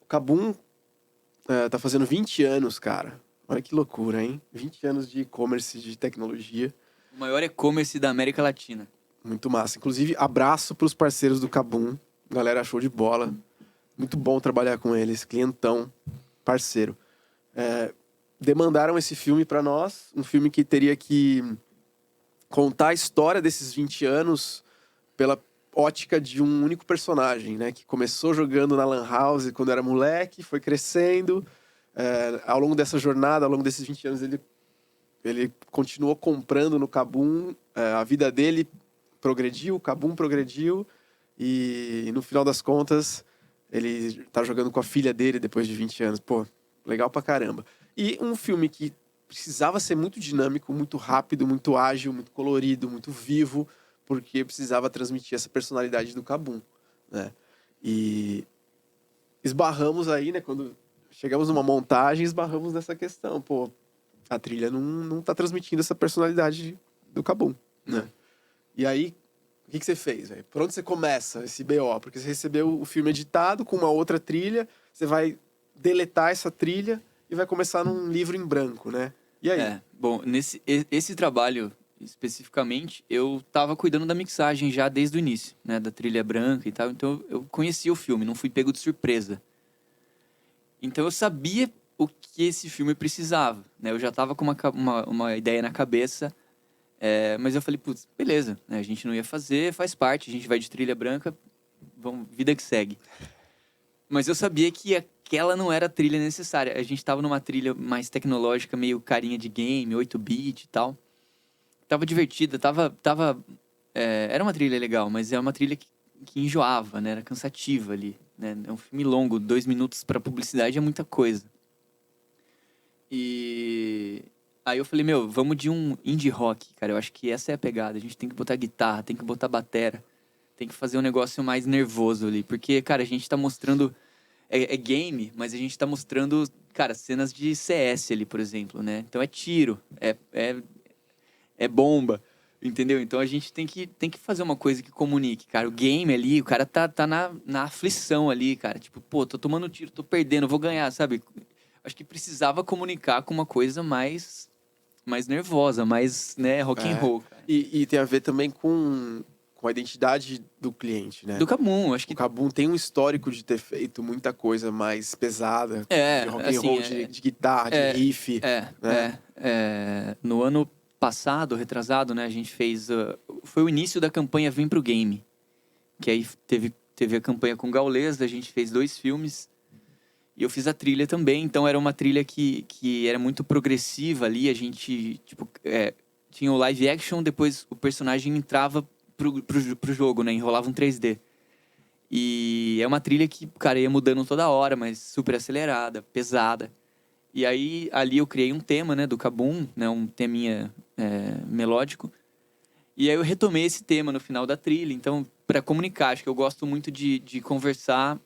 O Kabum tá fazendo 20 anos, cara. Olha que loucura, hein? 20 anos de e-commerce, de tecnologia. O maior e-commerce da América Latina. Muito massa. Inclusive, abraço pros parceiros do Kabum. Galera, show de bola. Muito bom trabalhar com eles. Clientão, parceiro. Demandaram esse filme pra nós. Um filme que teria que contar a história desses 20 anos pela ótica de um único personagem, né? Que começou jogando na Lan House quando era moleque, foi crescendo. Ao longo dessa jornada, ao longo desses 20 anos, ele continuou comprando no Kabum. A vida dele progrediu, o Kabum progrediu. E no final das contas, ele tá jogando com a filha dele depois de 20 anos. Pô, legal pra caramba. E um filme que precisava ser muito dinâmico, muito rápido, muito ágil, muito colorido, muito vivo, porque precisava transmitir essa personalidade do Kabum, né? E esbarramos aí, né? Quando chegamos numa montagem, esbarramos nessa questão. Pô, a trilha não tá transmitindo essa personalidade do Kabum, né? E aí, o que você fez, velho? Por onde você começa esse BO? Porque você recebeu o filme editado com uma outra trilha, você vai deletar essa trilha e vai começar num livro em branco, né? E aí? Bom, esse trabalho especificamente, eu tava cuidando da mixagem já desde o início, né? Da trilha branca e tal, então eu conhecia o filme, não fui pego de surpresa. Então eu sabia o que esse filme precisava, né? Eu já tava com uma ideia na cabeça, mas eu falei, putz, beleza, né? A gente não ia fazer, faz parte, a gente vai de trilha branca, vamos, vida que segue. Mas eu sabia que aquela não era a trilha necessária. A gente tava numa trilha mais tecnológica, meio carinha de game, 8-bit e tal. Tava divertida, era uma trilha legal, mas é uma trilha que enjoava, né? Era cansativa ali, né? É um filme longo, 2 minutos pra publicidade é muita coisa. E aí eu falei, vamos de um indie rock, cara. Eu acho que essa é a pegada. A gente tem que botar guitarra, tem que botar batera. Tem que fazer um negócio mais nervoso ali. Porque, cara, a gente tá mostrando... É game, mas a gente tá mostrando, cara, cenas de CS ali, por exemplo, né? Então é tiro, é bomba, entendeu? Então a gente tem que fazer uma coisa que comunique, cara. O game ali, o cara tá na aflição ali, cara. Tipo, pô, tô tomando tiro, tô perdendo, vou ganhar, sabe? Acho que precisava comunicar com uma coisa mais nervosa, mais, né, rock and roll, cara. E tem a ver também com a identidade do cliente, né? Do Kabum, acho que... O Kabum tem um histórico de ter feito muita coisa mais pesada, de rock and roll, de guitarra, de riff, né? No ano passado, retrasado, né, a gente fez... foi o início da campanha Vem Pro Game, que aí teve a campanha com Gaules, a gente fez 2 filmes, e eu fiz a trilha também, então era uma trilha que era muito progressiva ali, a gente, tipo, tinha o live action, depois o personagem entrava pro jogo, né? Enrolava um 3D. E é uma trilha que, cara, ia mudando toda hora, mas super acelerada, pesada. E aí, ali eu criei um tema, né? Do Kabum, né? Um teminha melódico. E aí eu retomei esse tema no final da trilha. Então, para comunicar, acho que eu gosto muito de conversar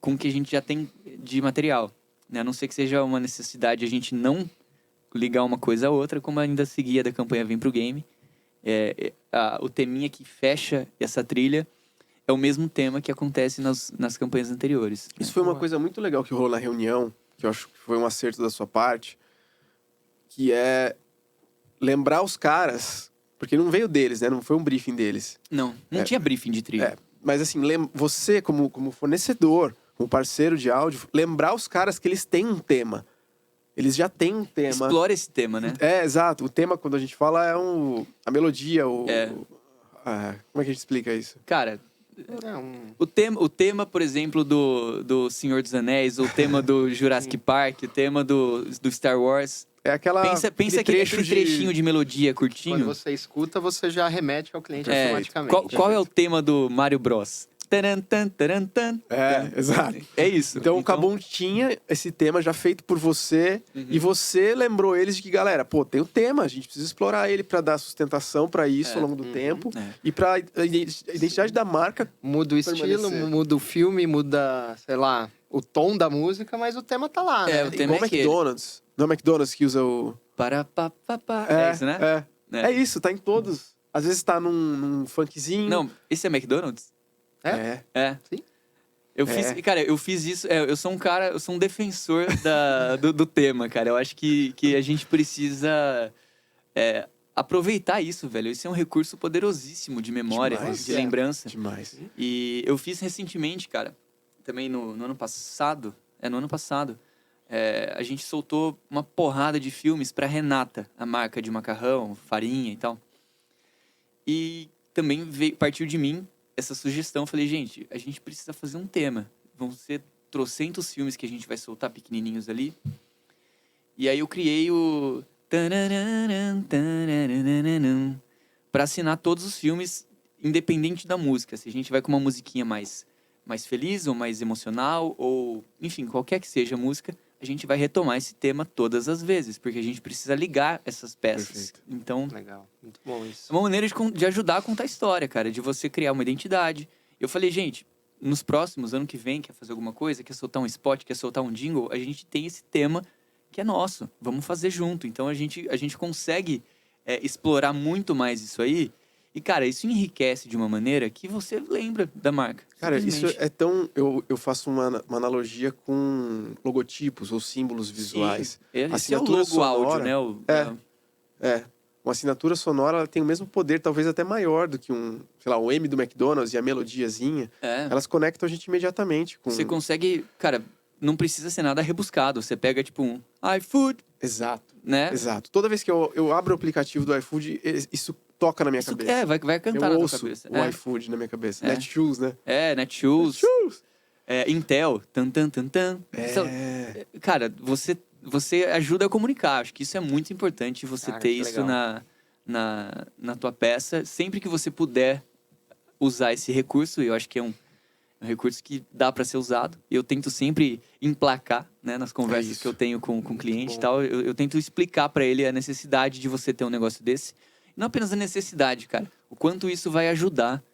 com o que a gente já tem de material, né? A não ser que seja uma necessidade a gente não ligar uma coisa a outra, como ainda seguia da campanha Vem Pro Game. O teminha que fecha essa trilha é o mesmo tema que acontece nas campanhas anteriores. Isso foi uma coisa muito legal que rolou na reunião, que eu acho que foi um acerto da sua parte, que é lembrar os caras, porque não veio deles, né? Não foi um briefing deles. Não tinha briefing de trilha. Mas assim, você como fornecedor, como parceiro de áudio, lembrar os caras que eles têm um tema. Eles já têm um tema. Explora esse tema, né? Exato. O tema, quando a gente fala, é a melodia. Como é que a gente explica isso? Cara, o tema, por exemplo, do Senhor dos Anéis, o tema do Jurassic Park, o tema do Star Wars. É aquela... Pensa aquele trechinho de melodia curtinho. Quando você escuta, você já remete ao cliente automaticamente. Qual é o tema do Mario Bros? Exato. É isso. Então o Kabum tinha esse tema já feito por você, e você lembrou eles de que, galera, pô, tem o tema, a gente precisa explorar ele pra dar sustentação pra isso ao longo do tempo, e pra a identidade da marca muda o estilo, muda o filme, muda, sei lá, o tom da música, mas o tema tá lá, né? O tema igual McDonald's. Não é McDonald's que usa o... É isso, né? É isso, tá em todos. Às vezes tá num funkzinho. Não, esse é McDonald's? É? É. Sim. Eu fiz isso. Eu sou um defensor do tema, cara. Eu acho que a gente precisa aproveitar isso, velho. Isso é um recurso poderosíssimo de memória, Demais. de lembrança. Demais. E eu fiz recentemente, cara, também no ano passado. No ano passado. A gente soltou uma porrada de filmes pra Renata, a marca de macarrão, farinha e tal. E também partiu de mim essa sugestão. Eu falei, gente, a gente precisa fazer um tema. Vão ser trocentos filmes que a gente vai soltar pequenininhos ali. E aí eu criei o... para assinar todos os filmes, independente da música. Se a gente vai com uma musiquinha mais feliz ou mais emocional, ou enfim, qualquer que seja a música, a gente vai retomar esse tema todas as vezes, porque a gente precisa ligar essas peças. Perfeito. Então, Legal, muito bom isso. é uma maneira de ajudar a contar a história, cara, de você criar uma identidade. Eu falei, gente, nos próximos, ano que vem, quer fazer alguma coisa, quer soltar um spot, quer soltar um jingle, a gente tem esse tema que é nosso, vamos fazer junto. Então a gente consegue explorar muito mais isso aí. E, cara, isso enriquece de uma maneira que você lembra da marca. Cara, isso simplesmente. é tão... Eu faço uma analogia com logotipos ou símbolos visuais. Sim. Esse é o Assinatura logo áudio, sonora- né? Uma assinatura sonora, ela tem o mesmo poder, talvez até maior do que o M do McDonald's e a melodiazinha. Elas conectam a gente imediatamente com... Você consegue... Cara, não precisa ser nada rebuscado. Você pega, tipo, um iFood, Exato, né? exato. Toda vez que eu abro o aplicativo do iFood, isso toca na minha Isso, cabeça. vai cantar Eu na tua ouço cabeça. o iFood na minha cabeça. É. Netshoes, né? Netshoes. Netshoes! Intel. Tan, tan, tan, tan. Então, cara, você ajuda a comunicar. Acho que isso é muito importante, você Cara, ter que isso legal. na tua peça. Sempre que você puder usar esse recurso, eu acho que é um recurso que dá para ser usado. Eu tento sempre emplacar, né, nas conversas isso. que eu tenho com o cliente e bom. tal. Eu tento explicar para ele a necessidade de você ter um negócio desse. Não apenas a necessidade, cara. O quanto isso vai ajudar,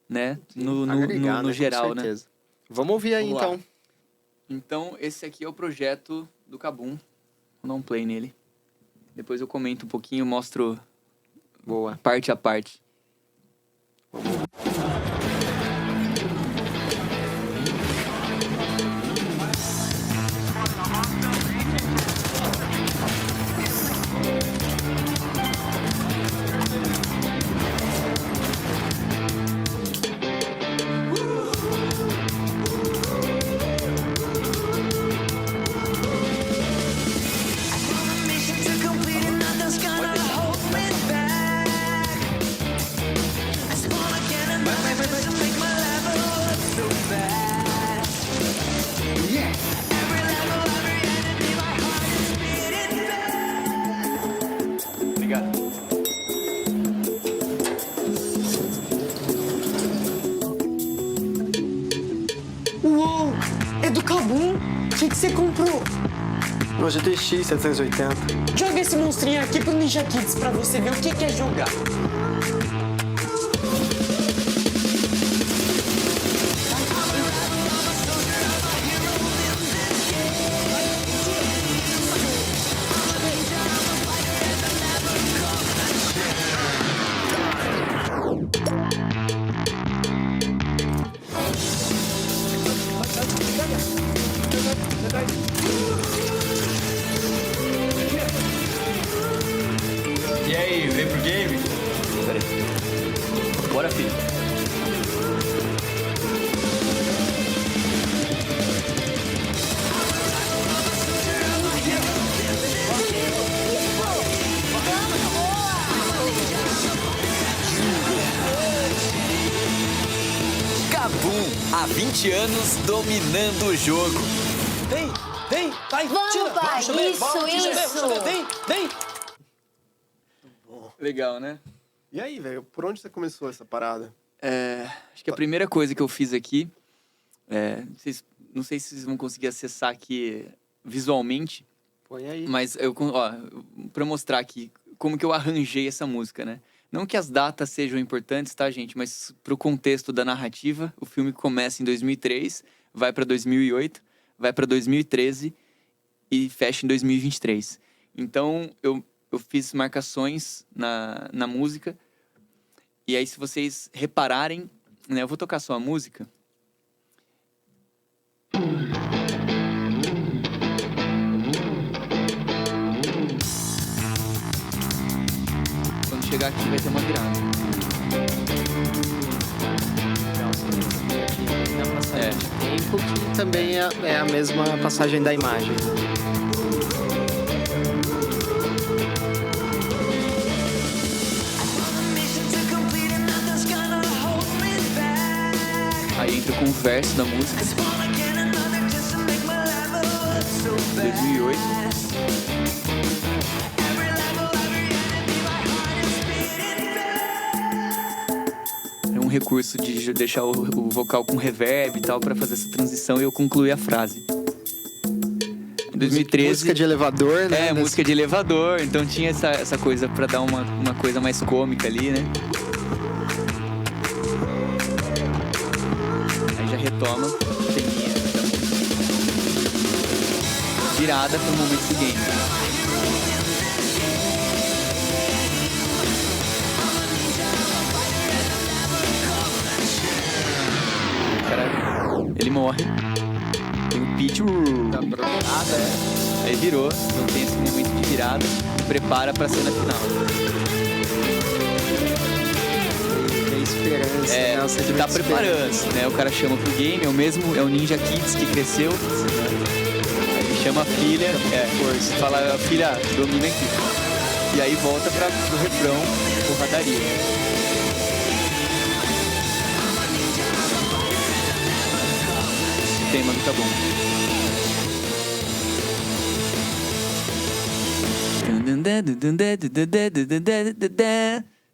né, no Agregar, né, geral, com né? certeza. Vamos ouvir aí, Vamos lá. então. Então, esse aqui é o projeto do Kabum. Vou dar um play nele. Depois eu comento um pouquinho, mostro Boa. parte a parte. Obrigado. Uou! É do Kabum? O que você comprou? No GTX 780. Joga esse monstrinho aqui pro Ninja Kids pra você ver o que é jogar. E aí, vem pro game? Peraí. Bora, filho. Kabum, há 20 anos dominando o jogo. Vem, vai, Vamos, tira. pai, chover, isso, vamos chover, isso. chover, vem. Legal, né? E aí, velho, por onde você começou essa parada? Acho que a primeira coisa que eu fiz aqui... não sei se vocês vão conseguir acessar aqui visualmente, Põe aí. mas para mostrar aqui como que eu arranjei essa música, né? Não que as datas sejam importantes, tá, gente? Mas pro contexto da narrativa, o filme começa em 2003, vai para 2008, vai para 2013 e fecha em 2023. Então, eu fiz marcações na música. E aí, se vocês repararem, né? Eu vou tocar só a música. chegar aqui vai ter uma virada. Na passagem de tempo, que também é a mesma passagem da imagem. Aí entra com o verso da música. 2008. É um recurso de deixar o vocal com reverb e tal pra fazer essa transição e eu concluir a frase. Em 2013... Música de elevador, né? música de elevador. Então tinha essa coisa pra dar uma coisa mais cômica ali, né? Aí já retoma a teminha da música. Virada pro momento seguinte. O cara, ele morre. Tem o pitch. Da brotada, Aí virou, então tem esse momento de virada e prepara pra cena final. Tem esperança, né? O Você sentimento tá de preparando, né? O cara chama pro game, é o Ninja Kids que cresceu. Aí ele chama a filha, fala, filha, domina aqui. E aí volta pro refrão, porradaria. Tema do Cabum.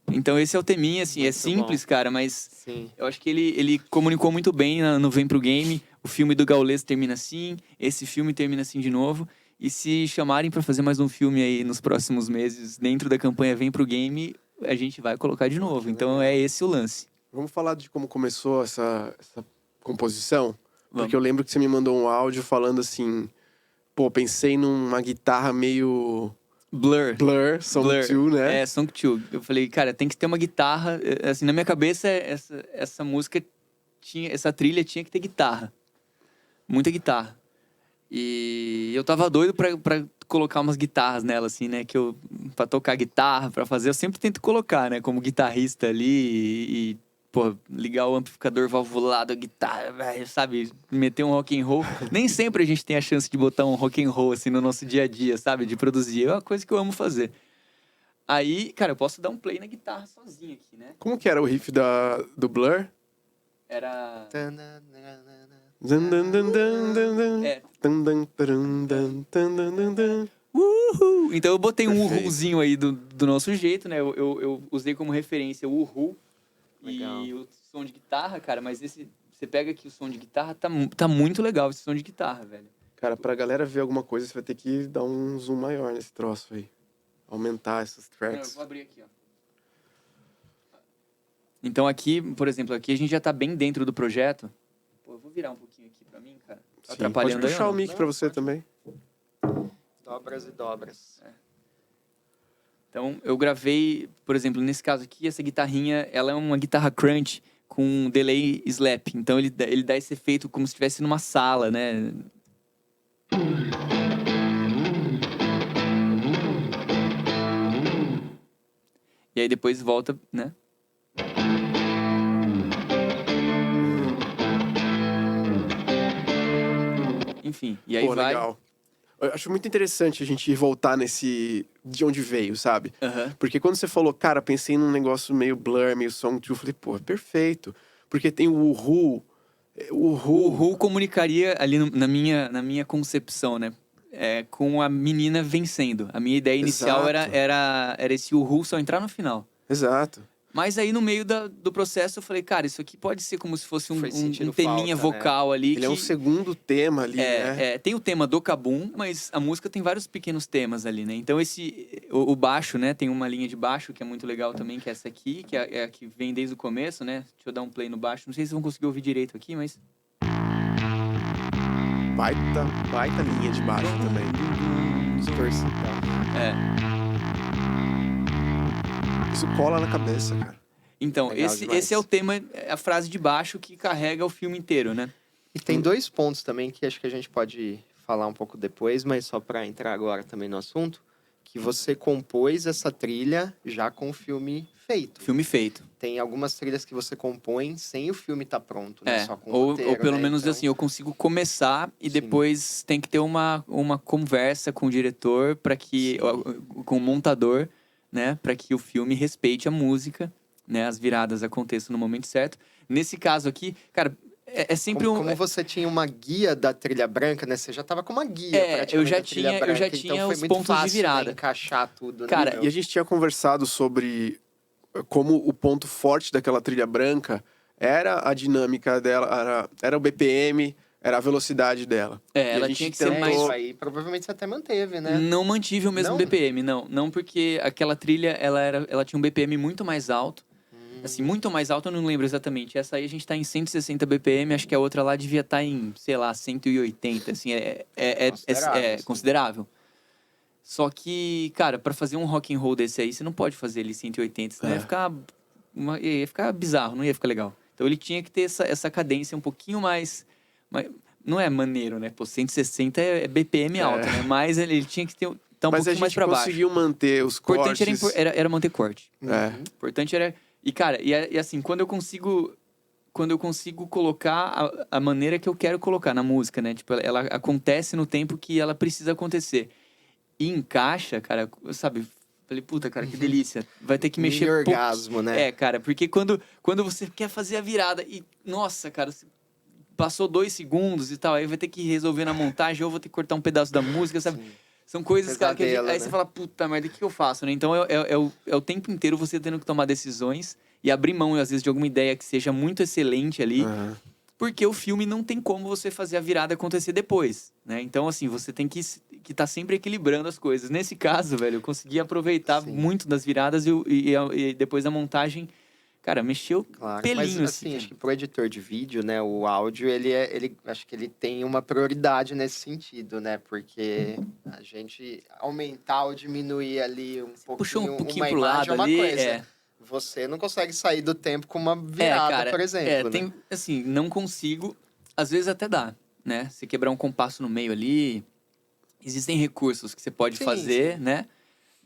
Então esse é o teminha, assim, é simples, cara, mas Sim. eu acho que ele comunicou muito bem no Vem Pro Game. O filme do Gaules termina assim, esse filme termina assim de novo. E se chamarem pra fazer mais um filme aí nos próximos meses, dentro da campanha Vem Pro Game, a gente vai colocar de novo. Então é esse o lance. Vamos falar de como começou essa composição? Vamos. Porque eu lembro que você me mandou um áudio falando assim... Pô, pensei numa guitarra meio... Blur. Song 2, né? É, Song 2. Eu falei, cara, tem que ter uma guitarra. Assim, na minha cabeça, essa música essa trilha tinha que ter guitarra. Muita guitarra. E eu tava doido pra colocar umas guitarras nela, assim, né? Pra tocar guitarra, pra fazer, eu sempre tento colocar, né? Como guitarrista ali e pô, ligar o amplificador valvulado, a guitarra, sabe? Meter um rock and roll. Nem sempre a gente tem a chance de botar um rock and roll, assim, no nosso dia a dia, sabe? De produzir. É uma coisa que eu amo fazer. Aí, cara, eu posso dar um play na guitarra sozinho aqui, né? Como que era o riff do Blur? Era... É. Uhul! Então eu botei um Perfeito. uhuzinho aí do nosso jeito, né? Eu usei como referência o uhu. Legal. E o som de guitarra, cara, mas você pega aqui o som de guitarra, tá muito legal esse som de guitarra, velho. Cara, pra galera ver alguma coisa, você vai ter que dar um zoom maior nesse troço aí. Aumentar essas Eu tracks. vou abrir aqui, ó. Então aqui, por exemplo, aqui a gente já tá bem dentro do projeto. Pô, eu vou virar um pouquinho aqui pra mim, cara. Tá Sim, atrapalhando pode aí, puxar ó, o mic Não, pra você pode. também. Dobras e dobras. Então, eu gravei, por exemplo, nesse caso aqui, essa guitarrinha, ela é uma guitarra crunch com um delay slap. Então, ele dá esse efeito como se estivesse numa sala, né? E aí depois volta, né? Enfim, e aí Pô, vai... legal. Eu acho muito interessante a gente voltar nesse... De onde veio, sabe? Aham. Porque quando você falou, cara, pensei num negócio meio Blur, meio Song 2, eu falei, pô, é perfeito. Porque tem o Uhu. O Ru comunicaria ali na minha concepção, né? Com a menina vencendo. A minha ideia inicial Exato. era esse Ru só entrar no final. Exato. Mas aí no meio do processo eu falei, cara, isso aqui pode ser como se fosse um Foi sentindo teminha falta, né? vocal ali. Ele é um segundo tema ali, né? Tem o tema do Kabum, mas a música tem vários pequenos temas ali, né? Então o baixo, né? Tem uma linha de baixo que é muito legal também, que é essa aqui, que é a que vem desde o começo, né? Deixa eu dar um play no baixo. Não sei se vocês vão conseguir ouvir direito aqui, mas... Baita linha de baixo também. Distorção. Isso cola na cabeça, cara. Então, Legal demais. esse é o tema, a frase de baixo que carrega o filme inteiro, né? E tem dois pontos também que acho que a gente pode falar um pouco depois, mas só para entrar agora também no assunto, que você compôs essa trilha já com o filme feito. Filme feito. Tem algumas trilhas que você compõe sem o filme estar pronto, né? Só com o ou roteiro, pelo né? menos Então, assim, eu consigo começar e Sim. depois tem que ter uma conversa com o diretor para que com o montador, né, para que o filme respeite a música, né, as viradas aconteçam no momento certo. Nesse caso aqui, cara, é sempre como você tinha uma guia da trilha branca, né? Você já tava com uma guia praticamente eu já da trilha tinha branca, os então foi muito pontos fácil, de virada. né, encaixar tudo, Cara, né? E a gente tinha conversado sobre como o ponto forte daquela trilha branca era a dinâmica dela, era o BPM, era a velocidade dela. E a ela gente tinha que ser É, mais isso aí provavelmente você até manteve, né? Não mantive o mesmo Não? BPM, não porque aquela trilha ela tinha um BPM muito mais alto. Assim, muito mais alto, eu não lembro exatamente. Essa aí a gente tá em 160 BPM, acho que a outra lá devia estar em, sei lá, 180, assim, Considerável, sim. considerável. Só que, cara, pra fazer um rock and roll desse aí, você não pode fazer ele 180, senão ia ficar bizarro, não ia ficar legal. Então ele tinha que ter essa cadência um pouquinho mais não é maneiro, né? Pô, 160 é BPM alto, né? Mas ele tinha que ter tá um Mas a pouquinho mais gente pra baixo. conseguiu manter os O importante cortes. era manter corte. É. O importante era... E, cara, e assim, quando eu consigo colocar a maneira que eu quero colocar na música, né? Tipo, ela acontece no tempo que ela precisa acontecer. E encaixa, cara, sabe? Falei, puta, cara, que delícia. Vai ter que mexer Mini orgasmo, né? É, cara, porque quando você quer fazer a virada e... Nossa, cara, passou 2 segundos e tal, aí vai ter que resolver na montagem ou vou ter que cortar um pedaço da música, sabe? Sim. São coisas, cara, que Pesadelo, aí né? você fala, puta merda, o que eu faço, né? Então é o tempo inteiro você tendo que tomar decisões e abrir mão, às vezes, de alguma ideia que seja muito excelente ali, Aham. porque o filme não tem como você fazer a virada acontecer depois, né? Então, assim, você tem que tá sempre equilibrando as coisas. Nesse caso, velho, eu consegui aproveitar Sim. muito das viradas e depois da montagem, cara, mexeu Claro, pelinho, mas assim. assim, acho que pro editor de vídeo, né, o áudio, acho que ele tem uma prioridade nesse sentido, né, porque a gente aumentar ou diminuir ali Puxou um pouquinho uma pro imagem lado é uma ali, coisa. Você não consegue sair do tempo com uma virada, cara, por exemplo, né? tem, assim, não consigo, às vezes até dá, né? Você quebrar um compasso no meio ali, existem recursos que você pode Sim, fazer, sim. né?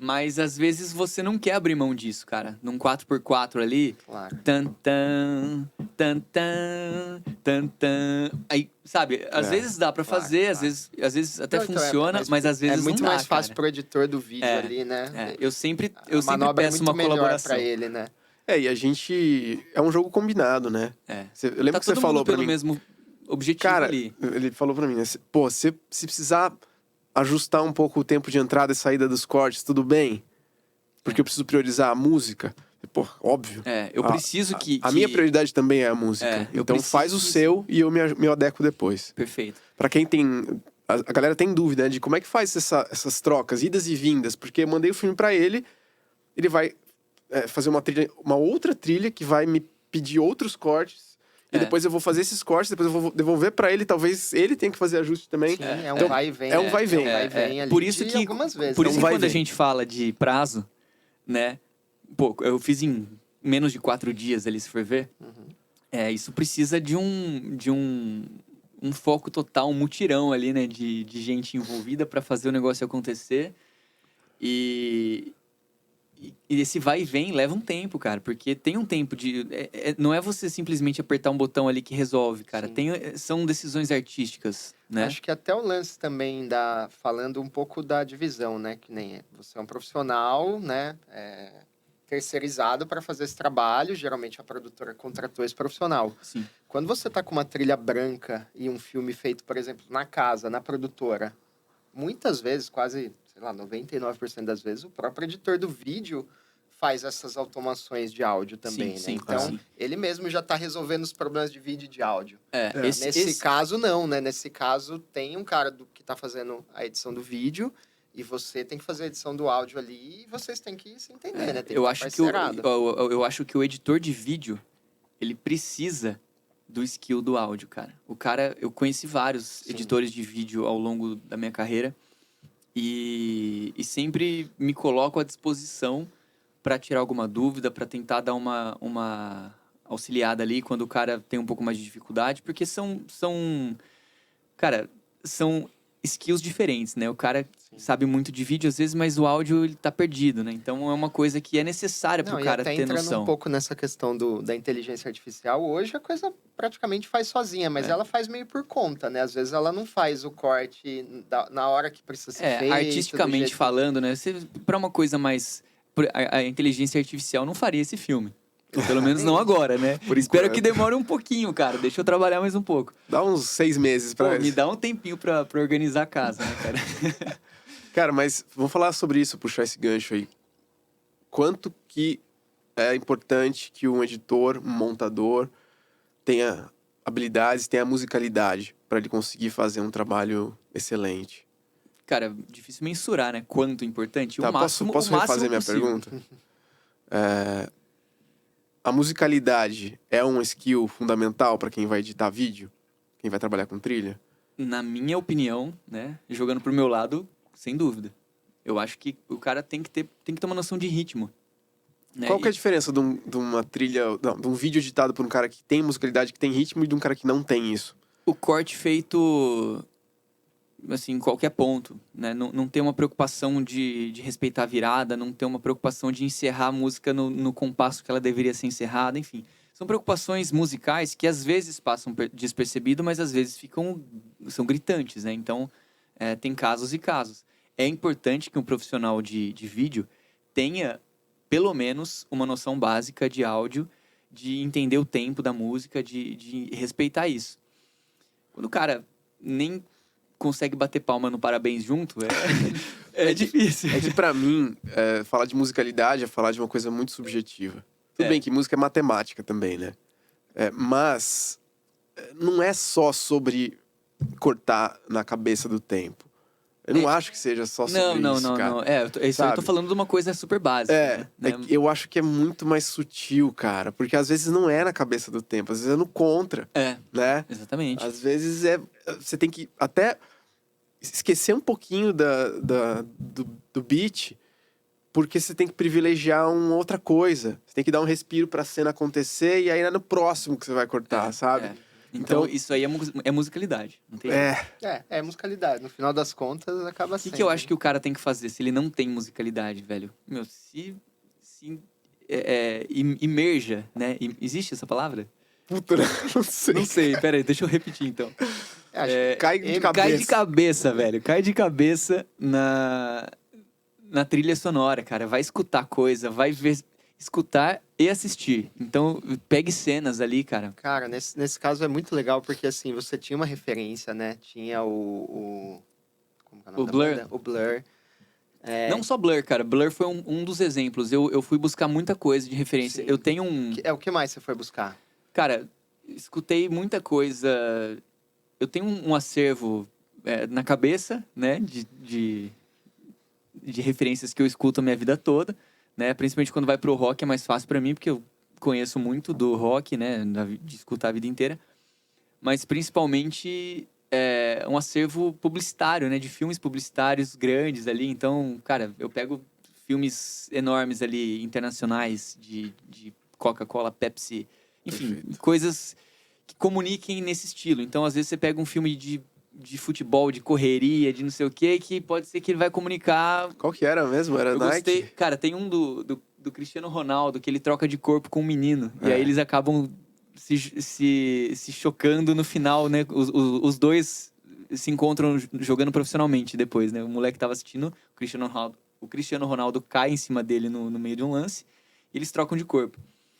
Mas às vezes você não quer abrir mão disso, cara. Num 4x4 ali, Claro. tan tan, tan tan, tan tan. Aí, sabe, às vezes dá pra claro, fazer, claro. às vezes até Não, então, funciona, mas às vezes é muito não dá, mais fácil cara. pro editor do vídeo É, ali, né? Eu sempre A manobra peço é muito uma melhor colaboração. pra ele, né? E a gente... É um jogo combinado, né? Eu lembro Tá que você todo falou mundo pra pelo mim... mesmo objetivo Cara, ali. ele falou pra mim, né? Pô, se precisar ajustar um pouco o tempo de entrada e saída dos cortes, tudo bem? Porque eu preciso priorizar a música. Pô, óbvio. Eu preciso A minha prioridade também é a música. eu Então preciso faz o disso. seu e eu me adequo depois. Perfeito. Pra quem tem... A galera tem dúvida, né? De como é que faz essas trocas, idas e vindas. Porque eu mandei o filme pra ele, ele vai fazer uma outra trilha que vai me pedir outros cortes. E depois eu vou fazer esses cortes, depois eu vou devolver pra ele. Talvez ele tenha que fazer ajuste também. Sim, é um Então, vai e vem. é um vai e vem. É um vai e vem ali Por isso de que, algumas vezes. por né? isso um que vai e quando a vem. gente fala de prazo, né? Pô, eu fiz em menos de 4 dias ali, se for ver. Isso precisa de um foco total, um mutirão ali, né? De gente envolvida pra fazer o negócio acontecer. E esse vai e vem leva um tempo, cara. Porque tem um tempo de... não é você simplesmente apertar um botão ali que resolve, cara. Sim. São decisões artísticas, né? Acho que até o lance também falando um pouco da divisão, né? Que nem você é um profissional, né? Terceirizado para fazer esse trabalho. Geralmente a produtora contratou esse profissional. Sim. Quando você tá com uma trilha branca e um filme feito, por exemplo, na casa, na produtora, muitas vezes, quase, sei lá, 99% das vezes, o próprio editor do vídeo faz essas automações de áudio também, Sim, né? sim, Então, sim. ele mesmo já tá resolvendo os problemas de vídeo e de áudio. Esse Caso, não, né? Nesse caso, tem um cara que tá fazendo a edição do vídeo e você tem que fazer a edição do áudio ali e vocês têm que se entender, né? Tem eu que acho estar que parcerado. eu acho que o editor de vídeo, ele precisa do skill do áudio, cara. Eu conheci vários Sim. editores de vídeo ao longo da minha carreira e sempre me coloco à disposição para tirar alguma dúvida, para tentar dar uma auxiliada ali quando o cara tem um pouco mais de dificuldade, porque são skills diferentes, né? O cara sabe muito de vídeo às vezes, mas o áudio ele tá perdido, né? Então é uma coisa que é necessária pro Não, cara e até ter entrando noção. um pouco nessa questão da inteligência artificial, hoje a coisa praticamente faz sozinha, mas ela faz meio por conta, né? Às vezes ela não faz o corte na hora que precisa ser feito. Artisticamente falando, né? Pra uma coisa mais... A inteligência artificial não faria esse filme. Pelo menos não agora, né? Espero enquanto. que demore um pouquinho, cara. Deixa eu trabalhar mais um pouco. Dá uns 6 meses pra Pô, isso. me dá um tempinho pra organizar a casa, né, cara? Cara, mas vamos falar sobre isso, puxar esse gancho aí. Quanto que é importante que um editor, um montador, tenha habilidades, tenha musicalidade para ele conseguir fazer um trabalho excelente? Cara, difícil mensurar, né? Quanto importante. Tá, O máximo, posso o máximo refazer minha possível. pergunta? A musicalidade é um skill fundamental para quem vai editar vídeo? Quem vai trabalhar com trilha? Na minha opinião, né? Jogando pro meu lado, sem dúvida. Eu acho que o cara tem que ter uma noção de ritmo. Né? Qual que é a diferença de uma trilha, não, de um vídeo editado por um cara que tem musicalidade, que tem ritmo, e de um cara que não tem isso? O corte feito, assim, em qualquer ponto, né? Não tem uma preocupação de respeitar a virada, não tem uma preocupação de encerrar a música no compasso que ela deveria ser encerrada, enfim. São preocupações musicais que às vezes passam despercebido, mas às vezes são gritantes, né? Então, tem casos e casos. É importante que um profissional de vídeo tenha, pelo menos, uma noção básica de áudio, de entender o tempo da música, de respeitar isso. Quando o cara nem consegue bater palma no parabéns junto, é difícil. É que pra mim, falar de musicalidade é falar de uma coisa muito subjetiva. Tudo bem que música é matemática também, né? Mas não é só sobre cortar na cabeça do tempo. Eu não acho que seja só sobre isso, cara. Não. Eu tô falando de uma coisa super básica. Né? Que eu acho que é muito mais sutil, cara. Porque às vezes não é na cabeça do tempo, às vezes é no contra. Né? Exatamente. Às vezes você tem que até esquecer um pouquinho do beat, porque você tem que privilegiar uma outra coisa. Você tem que dar um respiro pra cena acontecer e aí é no próximo que você vai cortar, sabe? Então, isso aí é musicalidade. Não tem jeito. É musicalidade. No final das contas, acaba sendo. O que eu acho que o cara tem que fazer se ele não tem musicalidade, velho? Meu, imerja, né? Existe essa palavra? Puta, não sei. Não sei, pera aí, deixa eu repetir então. Cai de cabeça. Cai de cabeça, velho. Cai de cabeça na trilha sonora, cara. Vai escutar coisa, vai ver, escutar e assistir. Então, pegue cenas ali, cara. Cara, nesse caso é muito legal, porque assim, você tinha uma referência, né? Tinha como que é o nome da Blur. banda? O Blur. Não só Blur, cara. Blur foi um dos exemplos. Eu fui buscar muita coisa de referência. Sim. Eu tenho um... O que mais você foi buscar? Cara, escutei muita coisa... Eu tenho um acervo na cabeça, né? De referências que eu escuto a minha vida toda, né? Principalmente quando vai pro rock é mais fácil pra mim, porque eu conheço muito do rock, né? De escutar a vida inteira. Mas principalmente um acervo publicitário, né? De filmes publicitários grandes ali. Então, cara, eu pego filmes enormes ali, internacionais, de Coca-Cola, Pepsi, enfim, Perfeito. Coisas que comuniquem nesse estilo. Então, às vezes, você pega um filme de futebol, de correria, de não sei o quê, que pode ser que ele vai comunicar... Qual que era mesmo? Era Eu Nike? gostei. Cara, tem um do Cristiano Ronaldo, que ele troca de corpo com um menino. E aí eles acabam se chocando no final, né? Os dois se encontram jogando profissionalmente depois, né? O moleque tava assistindo, o Cristiano Ronaldo cai em cima dele no meio de um lance, e eles trocam de corpo.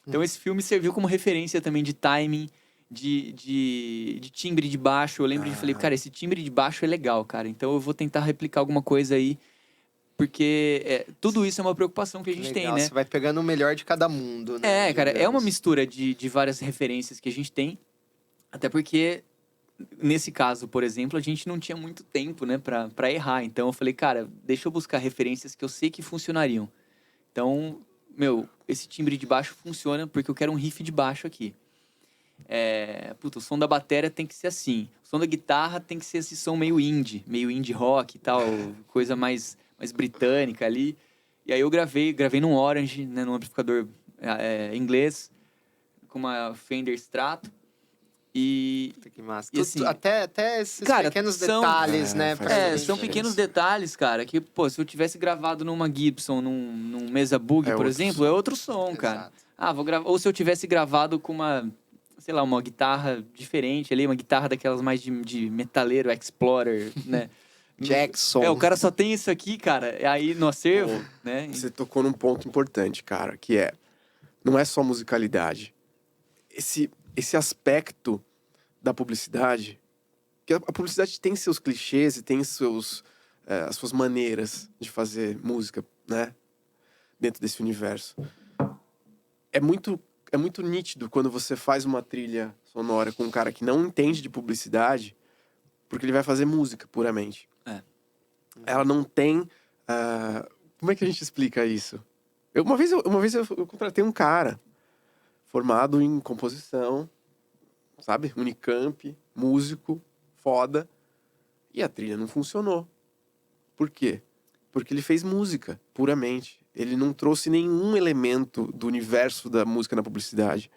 Então esse filme serviu como referência também de timing, de timbre de baixo. Eu lembro de falei, cara, esse timbre de baixo é legal, cara. Então eu vou tentar replicar alguma coisa aí, porque tudo isso é uma preocupação que a gente Legal, tem, né? Você vai pegando o melhor de cada mundo, né? Cara, é uma digamos. mistura de várias referências que a gente tem. Até porque, nesse caso, por exemplo, a gente não tinha muito tempo, né, pra errar. Então eu falei, cara, deixa eu buscar referências que eu sei que funcionariam. Então, esse timbre de baixo funciona porque eu quero um riff de baixo aqui. O som da bateria tem que ser assim. O som da guitarra tem que ser esse som meio indie rock e tal, coisa mais britânica ali. E aí eu gravei num Orange, né, num amplificador inglês, com uma Fender Strato. E Puta, que massa. E assim, até esses cara, pequenos são- detalhes, É, né? faz pra toda É, gente- são diferença. pequenos detalhes, cara, que, pô, se eu tivesse gravado numa Gibson, num Mesa Bug, É por outro exemplo, som. é outro som, cara. Exato. Ah, vou gravar. Ou se eu tivesse gravado com uma, sei lá, uma guitarra diferente ali, uma guitarra daquelas mais de metaleiro, Explorer, né? Jackson. É, o cara só tem isso aqui, cara, aí no acervo, né? Você tocou num ponto importante, cara, que não é só musicalidade. Esse aspecto da publicidade, que a publicidade tem seus clichês e tem as suas maneiras de fazer música, né? Dentro desse universo. É muito nítido quando você faz uma trilha sonora com um cara que não entende de publicidade, porque ele vai fazer música puramente. É. Ela não tem... como é que a gente explica isso? Uma vez eu contratei um cara formado em composição, sabe? Unicamp, músico, foda. E a trilha não funcionou. Por quê? Porque ele fez música, puramente. Ele não trouxe nenhum elemento do universo da música na publicidade.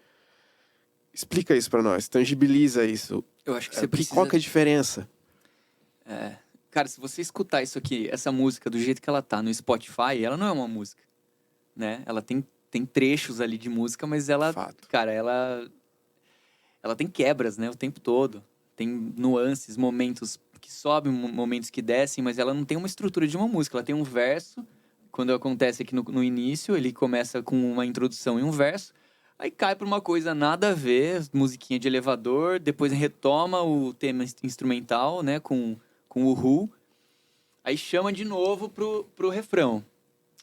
Explica isso pra nós, tangibiliza isso. Eu acho que você precisa... Qual que é a diferença? Cara, se você escutar isso aqui, essa música do jeito que ela tá no Spotify, ela não é uma música, né? Ela tem trechos ali de música, mas ela, Fato. cara, ela tem quebras, né? O tempo todo. Tem nuances, momentos que sobem, momentos que descem, mas ela não tem uma estrutura de uma música. Ela tem um verso, quando acontece aqui no início, ele começa com uma introdução e um verso, aí cai pra uma coisa nada a ver, musiquinha de elevador, depois retoma o tema instrumental, né, com o Who, aí chama de novo pro refrão.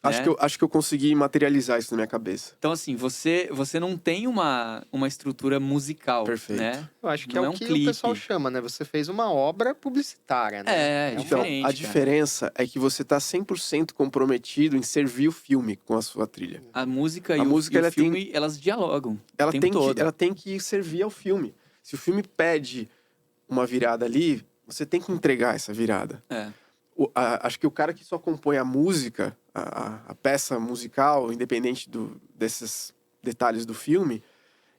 Né? Acho que eu consegui materializar isso na minha cabeça. Então, assim, você não tem uma estrutura musical, Perfeito. né? Eu acho que Não é é o um que clipe. o pessoal chama, né? Você fez uma obra publicitária, né? É, uma- Então, diferente, a cara. diferença é que você tá 100% comprometido em servir o filme com a sua trilha. A música A e música, o ela filme, elas dialogam Ela o tempo todo. ela tem que servir ao filme. Se o filme pede uma virada ali, você tem que entregar essa virada. É. Acho que o cara que só compõe a música, a peça musical, independente desses detalhes do filme,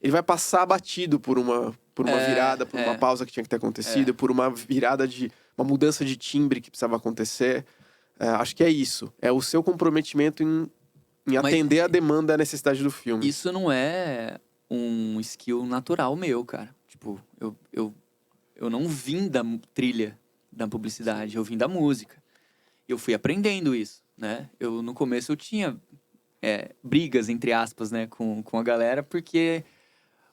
ele vai passar batido por uma virada, por uma pausa que tinha que ter acontecido, por uma virada uma mudança de timbre que precisava acontecer. Acho que é isso. É o seu comprometimento em Mas atender a demanda, a necessidade do filme. Isso não é um skill natural meu, cara. Tipo, eu não vim da trilha da publicidade, eu vim da música. Eu fui aprendendo isso, né? No começo eu tinha brigas, entre aspas, né, com a galera, porque...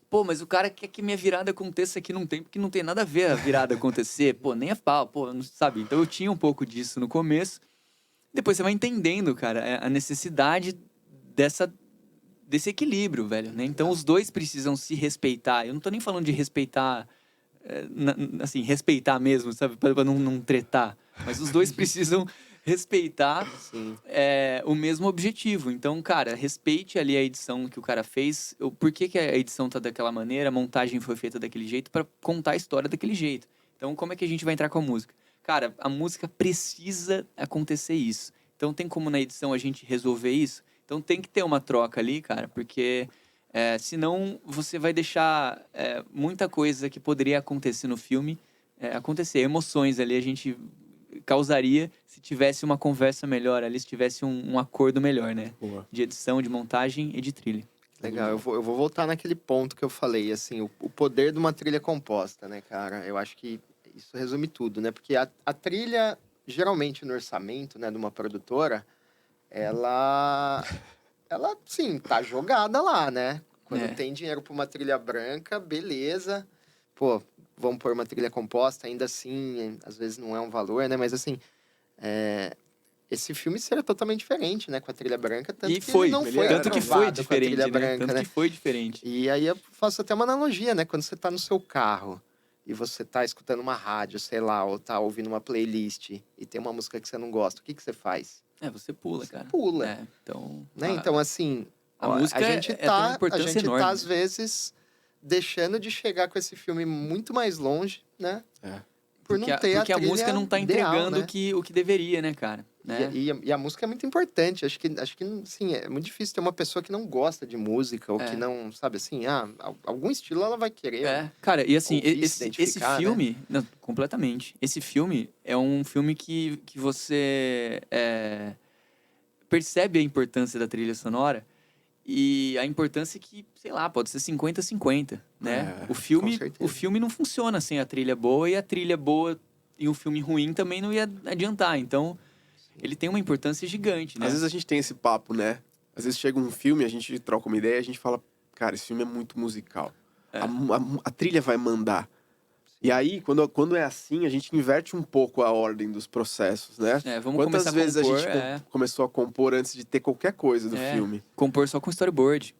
Pô, mas o cara quer que minha virada aconteça aqui num tempo que não tem nada a ver a virada acontecer. Pô, nem a pau, pô, não sabe? Então eu tinha um pouco disso no começo. Depois você vai entendendo, cara, a necessidade desse equilíbrio, velho, né? Então os dois precisam se respeitar. Eu não tô nem falando de respeitar, assim, respeitar mesmo, sabe? Pra não tretar. Mas os dois precisam respeitar o mesmo objetivo. Então, cara, respeite ali a edição que o cara fez. Por que a edição tá daquela maneira, a montagem foi feita daquele jeito, pra contar a história daquele jeito. Então, como é que a gente vai entrar com a música? Cara, a música precisa acontecer isso. Então, tem como na edição a gente resolver isso? Então, tem que ter uma troca ali, cara, porque senão você vai deixar muita coisa que poderia acontecer no filme acontecer. Emoções ali a gente causaria se tivesse uma conversa melhor ali, se tivesse um acordo melhor, né? Boa. De edição, de montagem e de trilha. Legal, eu vou voltar naquele ponto que eu falei, assim, o poder de uma trilha composta, né, cara? Eu acho que isso resume tudo, né? Porque a trilha, geralmente no orçamento, né, de uma produtora, ela sim, tá jogada lá, né? Quando tem dinheiro para uma trilha branca, beleza. Pô, vamos pôr uma trilha composta, ainda assim, às vezes não é um valor, né? Mas assim, esse filme seria totalmente diferente, né? Com a trilha branca, tanto E que foi, ele não foi tanto que aprovado foi com a diferente, trilha né? branca, Tanto né? que foi diferente. E aí eu faço até uma analogia, né? Quando você tá no seu carro e você tá escutando uma rádio, sei lá, ou tá ouvindo uma playlist e tem uma música que você não gosta, o que você faz? Você pula, cara. Pula. Então, Né? Então, assim, a música a gente tem uma importância enorme, tá, né? às vezes, deixando de chegar com esse filme muito mais longe, né? por não ter porque a trilha música não tá ideal, entregando né? o que deveria, né, cara? Né? E a música é muito importante. Acho que assim, é muito difícil ter uma pessoa que não gosta de música ou que não, sabe assim, algum estilo ela vai querer. Cara, e assim, ouvir, se esse identificar, né? filme, não, completamente. Esse filme é um filme que você percebe a importância da trilha sonora e a importância que, sei lá, pode ser 50-50, né? É, o filme certeza. não funciona sem a trilha boa, e a trilha boa e um filme ruim também não ia adiantar. Então, ele tem uma importância gigante, né? Às vezes a gente tem esse papo, né? Às vezes chega um filme, a gente troca uma ideia e a gente fala, cara, esse filme é muito musical. A trilha vai mandar. E aí, quando é assim, a gente inverte um pouco a ordem dos processos, né? Vamos Quantas começar vezes a compor, a gente começou a compor antes de ter qualquer coisa do filme? compor só com storyboard.